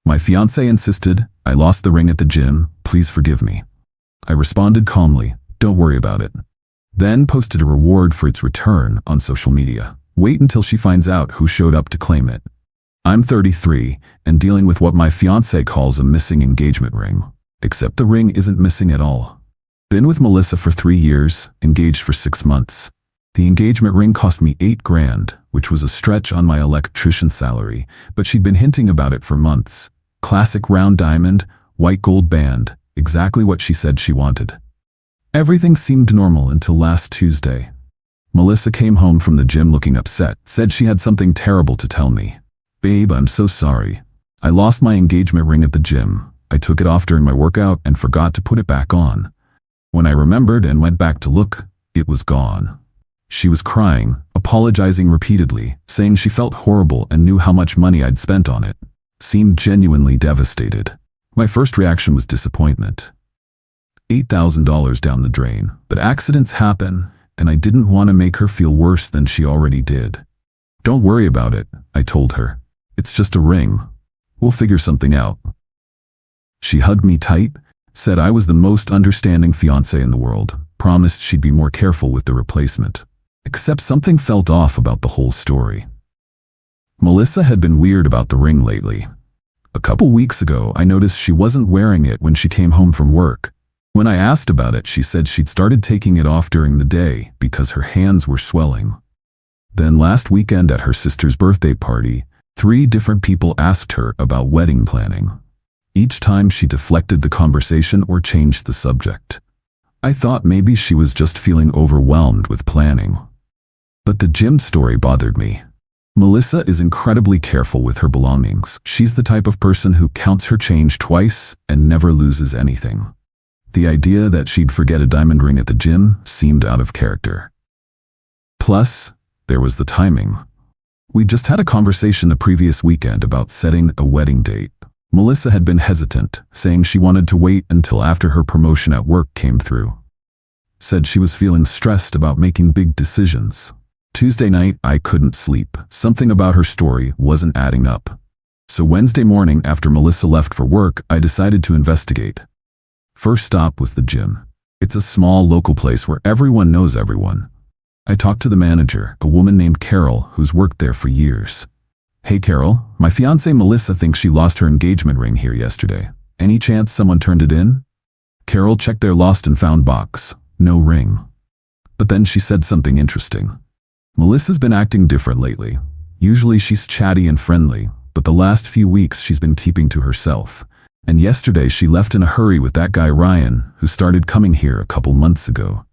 My fiancé insisted, "I lost the ring at the gym, please forgive me." I responded calmly, "Don't worry about it." Then posted a reward for its return on social media. Wait until she finds out who showed up to claim it. I'm 33 and dealing with what my fiancé calls a missing engagement ring. Except the ring isn't missing at all. Been with Melissa for 3 years, engaged for 6 months. The engagement ring cost me $8,000, which was a stretch on my electrician's salary, but she'd been hinting about it for months. Classic round diamond, white gold band, exactly what she said she wanted. Everything seemed normal until last Tuesday. Melissa came home from the gym looking upset, said she had something terrible to tell me. "Babe, I'm so sorry. I lost my engagement ring at the gym. I took it off during my workout and forgot to put it back on. When I remembered and went back to look, it was gone." She was crying, apologizing repeatedly, saying she felt horrible and knew how much money I'd spent on it. Seemed genuinely devastated. My first reaction was disappointment. $8,000 down the drain. But accidents happen, and I didn't want to make her feel worse than she already did. "Don't worry about it," I told her. "It's just a ring. We'll figure something out." She hugged me tight, said I was the most understanding fiancé in the world, promised she'd be more careful with the replacement. Except something felt off about the whole story. Melissa had been weird about the ring lately. A couple weeks ago, I noticed she wasn't wearing it when she came home from work. When I asked about it, she said she'd started taking it off during the day because her hands were swelling. Then last weekend at her sister's birthday party, 3 different people asked her about wedding planning. Each time she deflected the conversation or changed the subject. I thought maybe she was just feeling overwhelmed with planning. But the gym story bothered me. Melissa is incredibly careful with her belongings. She's the type of person who counts her change twice and never loses anything. The idea that she'd forget a diamond ring at the gym seemed out of character. Plus, there was the timing. We just had a conversation the previous weekend about setting a wedding date. Melissa had been hesitant, saying she wanted to wait until after her promotion at work came through. Said she was feeling stressed about making big decisions. Tuesday night, I couldn't sleep. Something about her story wasn't adding up. So Wednesday morning, after Melissa left for work, I decided to investigate. First stop was the gym. It's a small local place where everyone knows everyone. I talked to the manager, a woman named Carol, who's worked there for years. "Hey Carol, my fiancée Melissa thinks she lost her engagement ring here yesterday. Any chance someone turned it in?" Carol checked their lost and found box. No ring. But then she said something interesting. Melissa's been acting different lately. Usually she's chatty and friendly, but the last few weeks she's been keeping to herself. And yesterday she left in a hurry with that guy Ryan, who started coming here a couple months ago.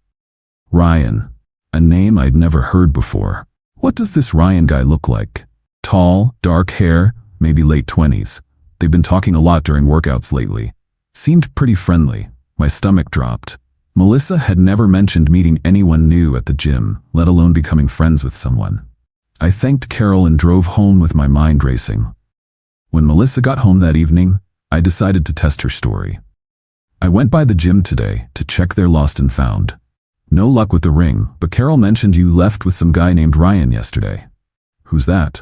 Ryan. A name I'd never heard before. What does this Ryan guy look like? Tall, dark hair, maybe late 20s. They've been talking a lot during workouts lately. Seemed pretty friendly. My stomach dropped. Melissa had never mentioned meeting anyone new at the gym, let alone becoming friends with someone. I thanked Carol and drove home with my mind racing. When Melissa got home that evening, I decided to test her story. I went by the gym today to check their lost and found. No luck with the ring, but Carol mentioned you left with some guy named Ryan yesterday. Who's that?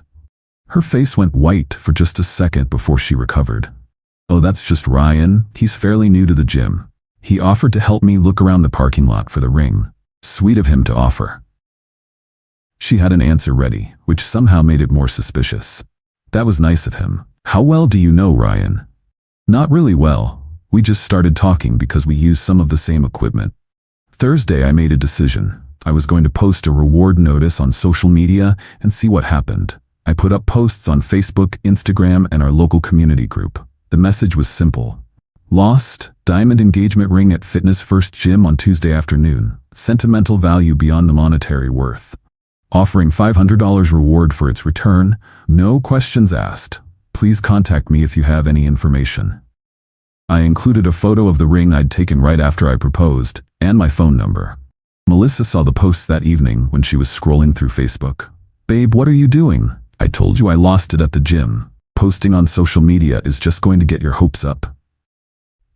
Her face went white for just a second before she recovered. Oh, that's just Ryan. He's fairly new to the gym. He offered to help me look around the parking lot for the ring. Sweet of him to offer. She had an answer ready, which somehow made it more suspicious. That was nice of him. How well do you know Ryan? Not really well. We just started talking because we use some of the same equipment. Thursday I made a decision. I was going to post a reward notice on social media and see what happened. I put up posts on Facebook, Instagram, and our local community group. The message was simple. Lost, diamond engagement ring at Fitness First Gym on Tuesday afternoon. Sentimental value beyond the monetary worth. Offering $500 reward for its return. No questions asked. Please contact me if you have any information. I included a photo of the ring I'd taken right after I proposed, and my phone number. Melissa saw the posts that evening when she was scrolling through Facebook. "Babe, what are you doing? I told you I lost it at the gym. Posting on social media is just going to get your hopes up.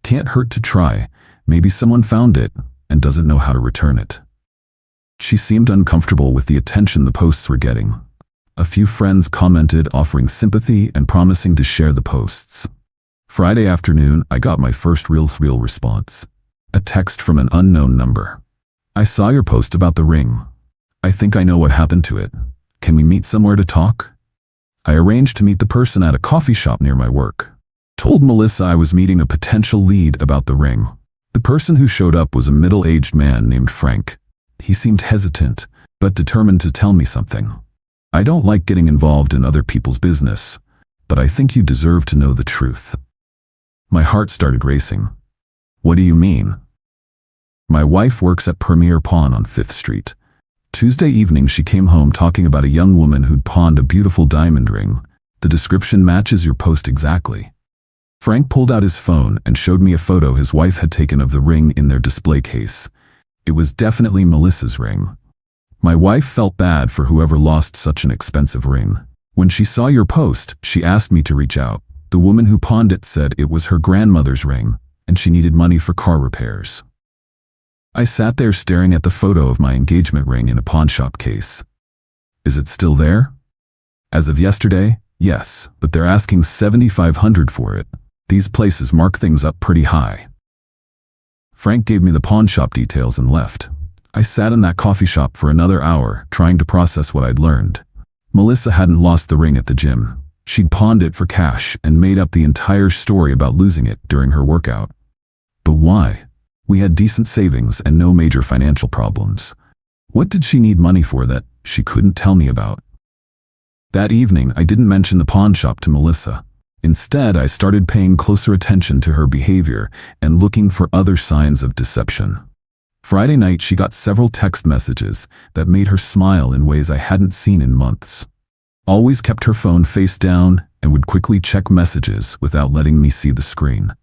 Can't hurt to try. Maybe someone found it and doesn't know how to return it." She seemed uncomfortable with the attention the posts were getting. A few friends commented offering sympathy and promising to share the posts. Friday afternoon, I got my first real response. A text from an unknown number. I saw your post about the ring. I think I know what happened to it. Can we meet somewhere to talk? I arranged to meet the person at a coffee shop near my work. Told Melissa I was meeting a potential lead about the ring. The person who showed up was a middle-aged man named Frank. He seemed hesitant, but determined to tell me something. I don't like getting involved in other people's business, but I think you deserve to know the truth. My heart started racing. What do you mean? My wife works at Premier Pawn on 5th Street. Tuesday evening she came home talking about a young woman who'd pawned a beautiful diamond ring. The description matches your post exactly. Frank pulled out his phone and showed me a photo his wife had taken of the ring in their display case. It was definitely Melissa's ring. My wife felt bad for whoever lost such an expensive ring. When she saw your post, she asked me to reach out. The woman who pawned it said it was her grandmother's ring, and she needed money for car repairs. I sat there staring at the photo of my engagement ring in a pawnshop case. Is it still there? As of yesterday, yes, but they're asking $7,500 for it. These places mark things up pretty high. Frank gave me the pawnshop details and left. I sat in that coffee shop for another hour, trying to process what I'd learned. Melissa hadn't lost the ring at the gym. She'd pawned it for cash and made up the entire story about losing it during her workout. But why? We had decent savings and no major financial problems. What did she need money for that she couldn't tell me about? That evening, I didn't mention the pawn shop to Melissa. Instead, I started paying closer attention to her behavior and looking for other signs of deception. Friday night, she got several text messages that made her smile in ways I hadn't seen in months. Always kept her phone face down and would quickly check messages without letting me see the screen.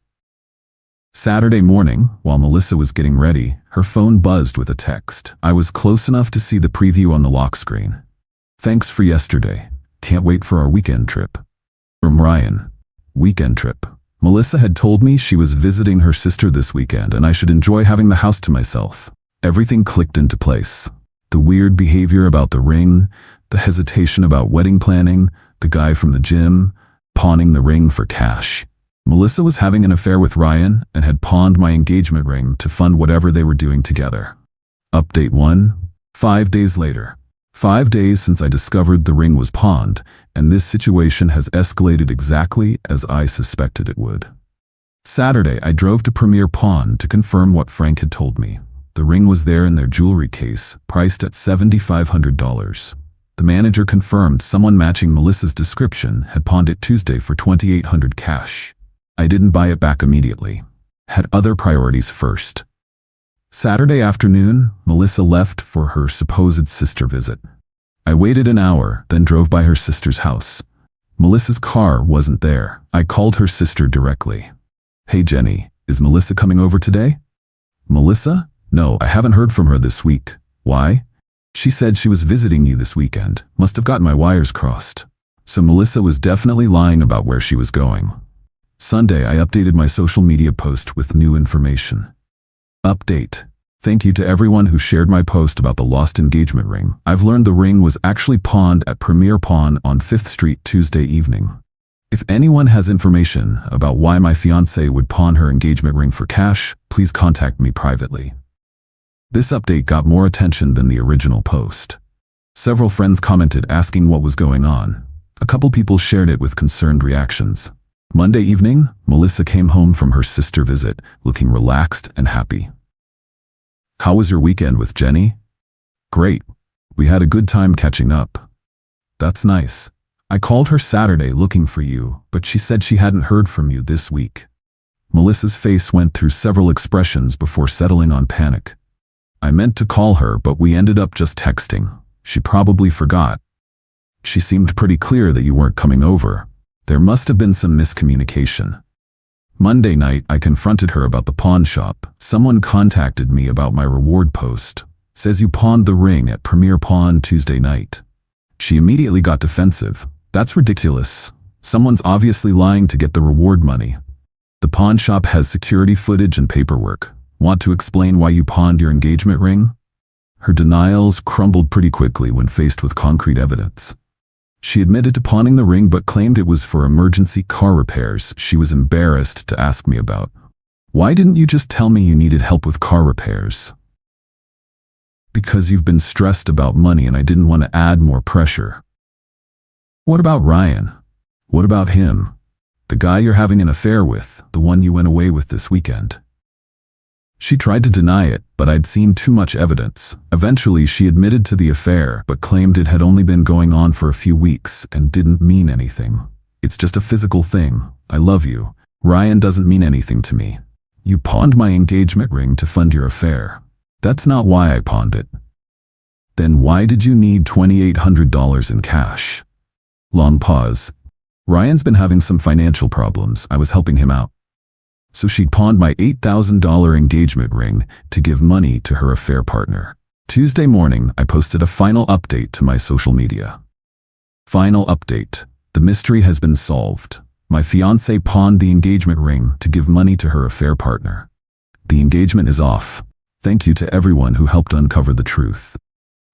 Saturday morning, while Melissa was getting ready, her phone buzzed with a text. I was close enough to see the preview on the lock screen. Thanks for yesterday. Can't wait for our weekend trip. From Ryan. Weekend trip. Melissa had told me she was visiting her sister this weekend and I should enjoy having the house to myself. Everything clicked into place. The weird behavior about the ring, the hesitation about wedding planning, the guy from the gym, pawning the ring for cash. Melissa was having an affair with Ryan and had pawned my engagement ring to fund whatever they were doing together. Update 1. 5 days later. 5 days since I discovered the ring was pawned, and this situation has escalated exactly as I suspected it would. Saturday, I drove to Premier Pawn to confirm what Frank had told me. The ring was there in their jewelry case, priced at $7,500. The manager confirmed someone matching Melissa's description had pawned it Tuesday for $2,800 cash. I didn't buy it back immediately. Had other priorities first. Saturday afternoon, Melissa left for her supposed sister visit. I waited an hour, then drove by her sister's house. Melissa's car wasn't there. I called her sister directly. Hey Jenny, is Melissa coming over today? Melissa? No, I haven't heard from her this week. Why? She said she was visiting you this weekend. Must have gotten my wires crossed. So Melissa was definitely lying about where she was going. Sunday, I updated my social media post with new information. Update. Thank you to everyone who shared my post about the lost engagement ring. I've learned the ring was actually pawned at Premier Pawn on 5th Street Tuesday evening. If anyone has information about why my fiancée would pawn her engagement ring for cash, please contact me privately. This update got more attention than the original post. Several friends commented asking what was going on. A couple people shared it with concerned reactions. Monday evening, Melissa came home from her sister visit, looking relaxed and happy. How was your weekend with Jenny? Great. We had a good time catching up. That's nice. I called her Saturday looking for you, but she said she hadn't heard from you this week. Melissa's face went through several expressions before settling on panic. I meant to call her, but we ended up just texting. She probably forgot. She seemed pretty clear that you weren't coming over. There must have been some miscommunication. Monday night, I confronted her about the pawn shop. Someone contacted me about my reward post. Says you pawned the ring at Premier Pawn Tuesday night. She immediately got defensive. That's ridiculous. Someone's obviously lying to get the reward money. The pawn shop has security footage and paperwork. Want to explain why you pawned your engagement ring? Her denials crumbled pretty quickly when faced with concrete evidence. She admitted to pawning the ring but claimed it was for emergency car repairs she was embarrassed to ask me about. Why didn't you just tell me you needed help with car repairs? Because you've been stressed about money and I didn't want to add more pressure. What about Ryan? What about him? The guy you're having an affair with, the one you went away with this weekend. She tried to deny it, but I'd seen too much evidence. Eventually, she admitted to the affair, but claimed it had only been going on for a few weeks and didn't mean anything. It's just a physical thing. I love you. Ryan doesn't mean anything to me. You pawned my engagement ring to fund your affair. That's not why I pawned it. Then why did you need $2,800 in cash? Long pause. Ryan's been having some financial problems. I was helping him out. So she pawned my $8,000 engagement ring to give money to her affair partner. Tuesday morning, I posted a final update to my social media. Final update. The mystery has been solved. My fiancée pawned the engagement ring to give money to her affair partner. The engagement is off. Thank you to everyone who helped uncover the truth.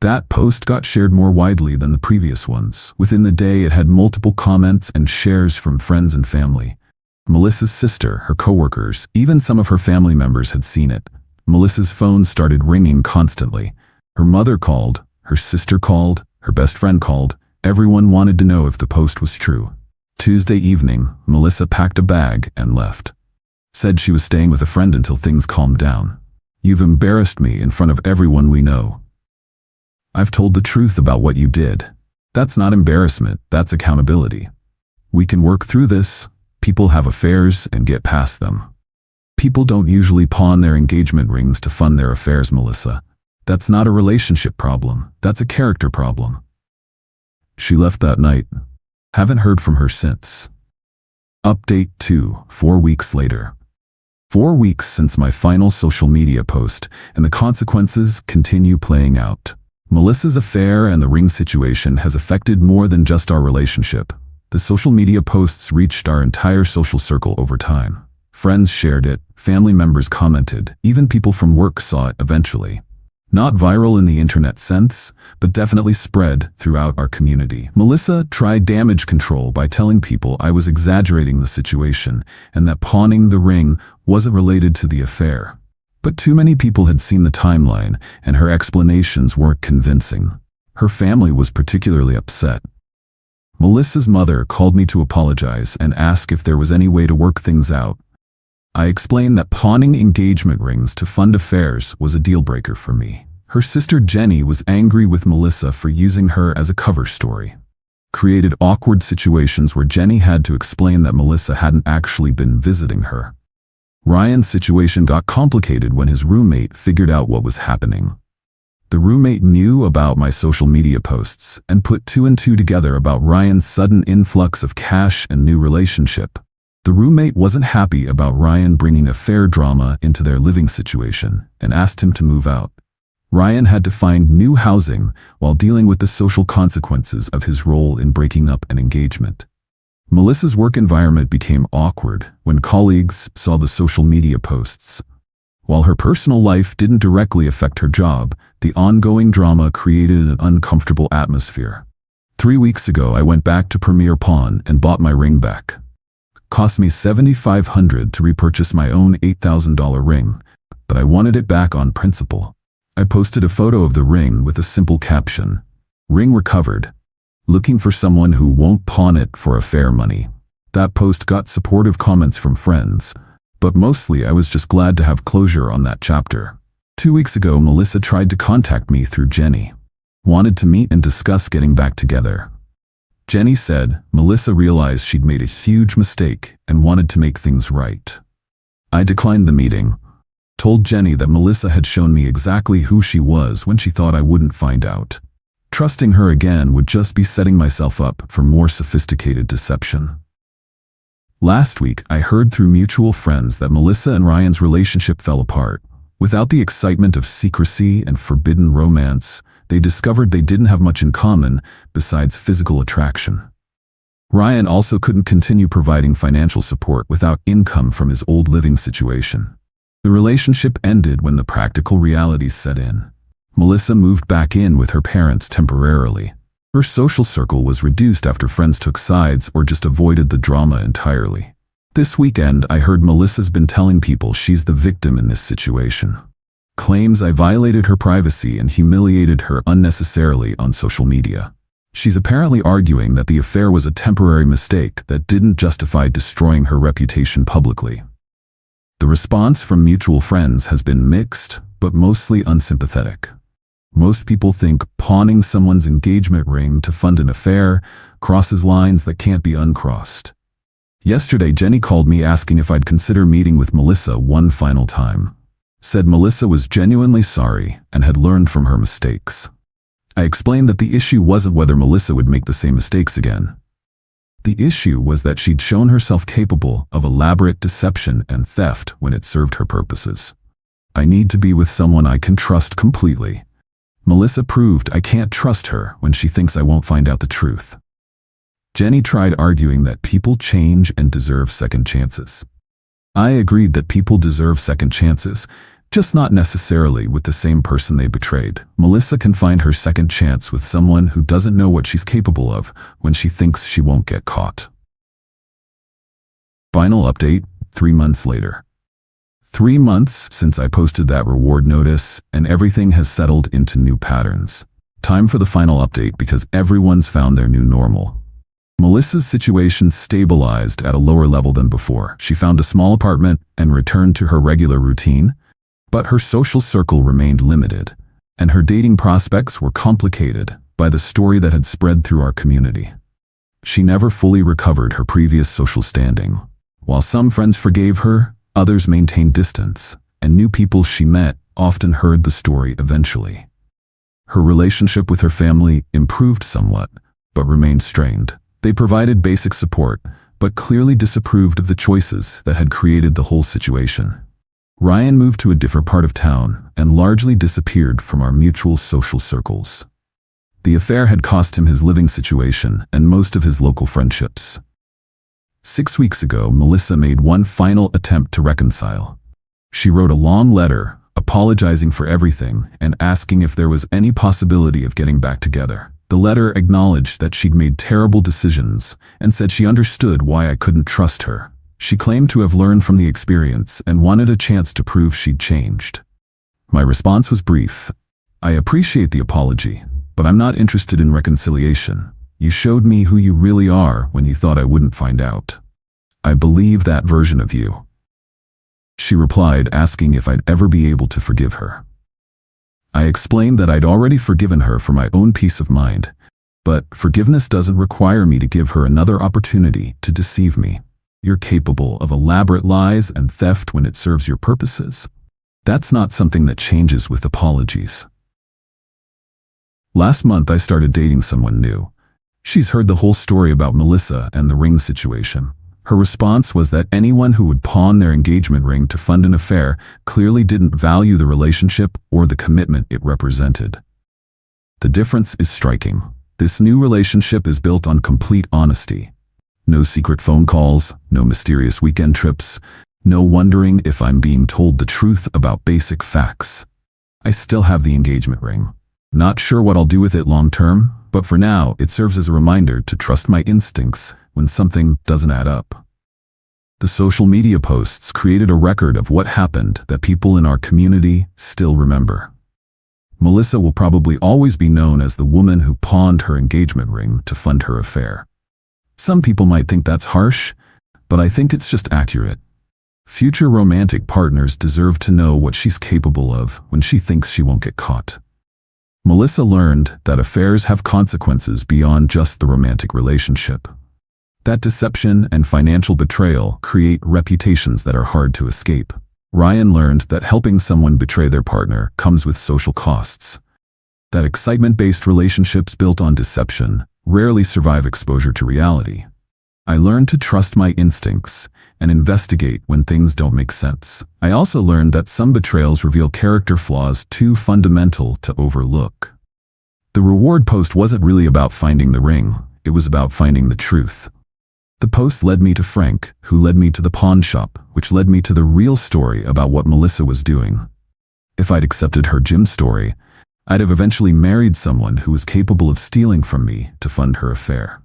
That post got shared more widely than the previous ones. Within the day, it had multiple comments and shares from friends and family. Melissa's sister, her coworkers, even some of her family members had seen it. Melissa's phone started ringing constantly. Her mother called, her sister called, her best friend called. Everyone wanted to know if the post was true. Tuesday evening, Melissa packed a bag and left. Said she was staying with a friend until things calmed down. You've embarrassed me in front of everyone we know. I've told the truth about what you did. That's not embarrassment, that's accountability. We can work through this. People have affairs and get past them. People don't usually pawn their engagement rings to fund their affairs, Melissa. That's not a relationship problem, that's a character problem. She left that night. Haven't heard from her since. Update 2, 4 weeks later. 4 weeks since my final social media post, and the consequences continue playing out. Melissa's affair and the ring situation has affected more than just our relationship. The social media posts reached our entire social circle over time. Friends shared it, family members commented, even people from work saw it eventually. Not viral in the internet sense, but definitely spread throughout our community. Melissa tried damage control by telling people I was exaggerating the situation and that pawning the ring wasn't related to the affair. But too many people had seen the timeline, and her explanations weren't convincing. Her family was particularly upset. Melissa's mother called me to apologize and ask if there was any way to work things out. I explained that pawning engagement rings to fund affairs was a deal-breaker for me. Her sister Jenny was angry with Melissa for using her as a cover story. Created awkward situations where Jenny had to explain that Melissa hadn't actually been visiting her. Ryan's situation got complicated when his roommate figured out what was happening. The roommate knew about my social media posts and put 2 and 2 together about Ryan's sudden influx of cash and new relationship. The roommate wasn't happy about Ryan bringing affair drama into their living situation and asked him to move out. Ryan had to find new housing while dealing with the social consequences of his role in breaking up an engagement. Melissa's work environment became awkward when colleagues saw the social media posts. While her personal life didn't directly affect her job, the ongoing drama created an uncomfortable atmosphere. 3 weeks ago, I went back to Premier Pawn and bought my ring back. Cost me $7,500 to repurchase my own $8,000 ring, but I wanted it back on principle. I posted a photo of the ring with a simple caption, "Ring recovered. Looking for someone who won't pawn it for affair money." That post got supportive comments from friends, but mostly I was just glad to have closure on that chapter. 2 weeks ago, Melissa tried to contact me through Jenny. Wanted to meet and discuss getting back together. Jenny said Melissa realized she'd made a huge mistake and wanted to make things right. I declined the meeting. Told Jenny that Melissa had shown me exactly who she was when she thought I wouldn't find out. Trusting her again would just be setting myself up for more sophisticated deception. Last week, I heard through mutual friends that Melissa and Ryan's relationship fell apart. Without the excitement of secrecy and forbidden romance, they discovered they didn't have much in common besides physical attraction. Ryan also couldn't continue providing financial support without income from his old living situation. The relationship ended when the practical realities set in. Melissa moved back in with her parents temporarily. Her social circle was reduced after friends took sides or just avoided the drama entirely. This weekend, I heard Melissa's been telling people she's the victim in this situation. Claims I violated her privacy and humiliated her unnecessarily on social media. She's apparently arguing that the affair was a temporary mistake that didn't justify destroying her reputation publicly. The response from mutual friends has been mixed, but mostly unsympathetic. Most people think pawning someone's engagement ring to fund an affair crosses lines that can't be uncrossed. Yesterday, Jenny called me asking if I'd consider meeting with Melissa one final time. Said Melissa was genuinely sorry and had learned from her mistakes. I explained that the issue wasn't whether Melissa would make the same mistakes again. The issue was that she'd shown herself capable of elaborate deception and theft when it served her purposes. I need to be with someone I can trust completely. Melissa proved I can't trust her when she thinks I won't find out the truth. Jenny tried arguing that people change and deserve second chances. I agreed that people deserve second chances, just not necessarily with the same person they betrayed. Melissa can find her second chance with someone who doesn't know what she's capable of when she thinks she won't get caught. Final update, 3 months later. 3 months since I posted that reward notice, and everything has settled into new patterns. Time for the final update because everyone's found their new normal. Melissa's situation stabilized at a lower level than before. She found a small apartment and returned to her regular routine, but her social circle remained limited, and her dating prospects were complicated by the story that had spread through our community. She never fully recovered her previous social standing. While some friends forgave her, others maintained distance, and new people she met often heard the story eventually. Her relationship with her family improved somewhat, but remained strained. They provided basic support, but clearly disapproved of the choices that had created the whole situation. Ryan moved to a different part of town and largely disappeared from our mutual social circles. The affair had cost him his living situation and most of his local friendships. 6 weeks ago, Melissa made one final attempt to reconcile. She wrote a long letter, apologizing for everything and asking if there was any possibility of getting back together. The letter acknowledged that she'd made terrible decisions and said she understood why I couldn't trust her. She claimed to have learned from the experience and wanted a chance to prove she'd changed. My response was brief. I appreciate the apology, but I'm not interested in reconciliation. You showed me who you really are when you thought I wouldn't find out. I believe that version of you. She replied, asking if I'd ever be able to forgive her. I explained that I'd already forgiven her for my own peace of mind, but forgiveness doesn't require me to give her another opportunity to deceive me. You're capable of elaborate lies and theft when it serves your purposes. That's not something that changes with apologies. Last month, I started dating someone new. She's heard the whole story about Melissa and the ring situation. Her response was that anyone who would pawn their engagement ring to fund an affair clearly didn't value the relationship or the commitment it represented. The difference is striking. This new relationship is built on complete honesty. No secret phone calls, no mysterious weekend trips, no wondering if I'm being told the truth about basic facts. I still have the engagement ring. Not sure what I'll do with it long term, but for now, it serves as a reminder to trust my instincts when something doesn't add up. The social media posts created a record of what happened that people in our community still remember. Melissa will probably always be known as the woman who pawned her engagement ring to fund her affair. Some people might think that's harsh, but I think it's just accurate. Future romantic partners deserve to know what she's capable of when she thinks she won't get caught. Melissa learned that affairs have consequences beyond just the romantic relationship. That deception and financial betrayal create reputations that are hard to escape. Ryan learned that helping someone betray their partner comes with social costs. That excitement-based relationships built on deception rarely survive exposure to reality. I learned to trust my instincts and investigate when things don't make sense. I also learned that some betrayals reveal character flaws too fundamental to overlook. The reward post wasn't really about finding the ring, it was about finding the truth. The post led me to Frank, who led me to the pawn shop, which led me to the real story about what Melissa was doing. If I'd accepted her gym story, I'd have eventually married someone who was capable of stealing from me to fund her affair.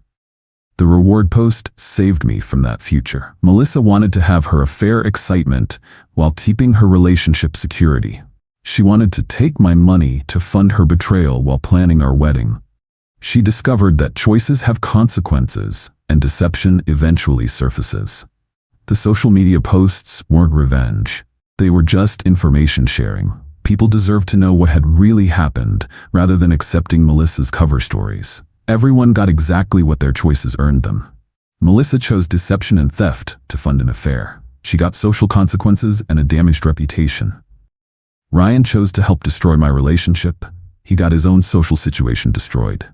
The reward post saved me from that future. Melissa wanted to have her affair excitement while keeping her relationship security. She wanted to take my money to fund her betrayal while planning our wedding. She discovered that choices have consequences and deception eventually surfaces. The social media posts weren't revenge. They were just information sharing. People deserved to know what had really happened rather than accepting Melissa's cover stories. Everyone got exactly what their choices earned them. Melissa chose deception and theft to fund an affair. She got social consequences and a damaged reputation. Ryan chose to help destroy my relationship. He got his own social situation destroyed.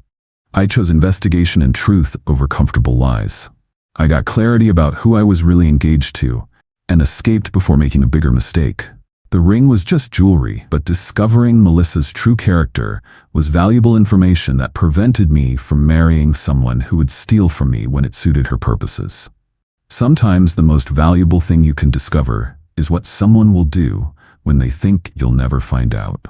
I chose investigation and truth over comfortable lies. I got clarity about who I was really engaged to and escaped before making a bigger mistake. The ring was just jewelry, but discovering Melissa's true character was valuable information that prevented me from marrying someone who would steal from me when it suited her purposes. Sometimes the most valuable thing you can discover is what someone will do when they think you'll never find out.